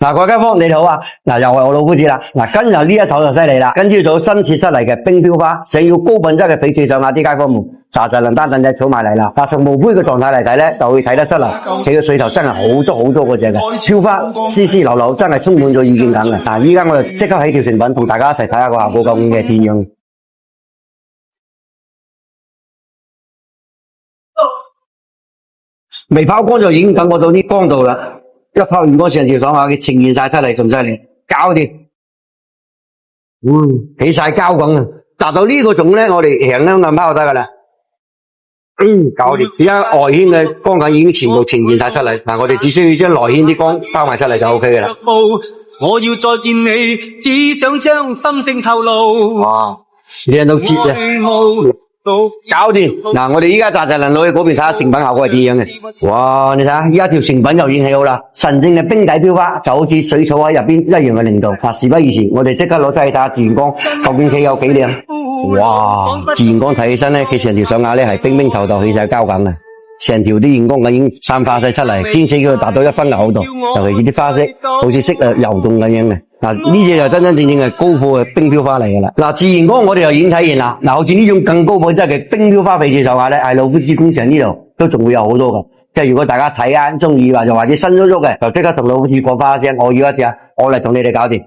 各位街坊你好啊，又係我老夫子啦。今日呢一手就犀利啦，跟住就新切出嚟嘅冰飄花，想要高品質嘅翡翠上架啲街坊們，扎輪單等仔儲埋嚟啦。從墓碑嘅狀態嚟睇咧，就會睇得出嚟，佢嘅水頭真係好足嗰隻嘅，飄花絲絲流流，真係充滿咗意境感嘅。依家我哋即刻起條成品，同大家一齊睇下個效果究竟嘅點樣。未拋光就已經感覺到啲光度啦。一拋完光成條爽下，佢呈現晒出嚟，仲犀利，搞掂，起晒膠咁啊！達到呢個種咧，我哋輕輕咁拋就得噶啦，搞掂。而家外圈嘅光感已經全部呈現晒出嚟，我哋只需要將內圈啲光拋埋出嚟就 OK 噶啦。我要再見你，只想將心聲透露。哇，靚到絕啊！搞掂嗱，我哋依家扎輪攞去嗰邊睇下成品效果係點樣嘅。哇，你睇下，依家條成品就已經起好啦，神聖嘅冰底飄花就好似水草喺入邊一樣嘅靈動。事不宜遲，我哋即刻攞出去睇下自然光究竟企有幾靚。哇，自然光睇起身咧，佢成條上架咧係冰冰透透起晒膠感嘅，成條啲熒光感已經散發晒出嚟，兼且佢達到一分嘅厚度，尤其是啲花色好似識游動咁樣嘅。呢隻就真真正正係高貨嘅冰飄花嚟噶啦。自然光我哋又已經體現啦。好似呢種更高品質嘅冰飄花翡翠手架咧，喺老夫子工場呢度都仲會有好多噶。即係如果大家睇啱中意或者新叔叔嘅，就即刻同老夫子講翻一聲，我要一隻，我嚟同你哋搞掂。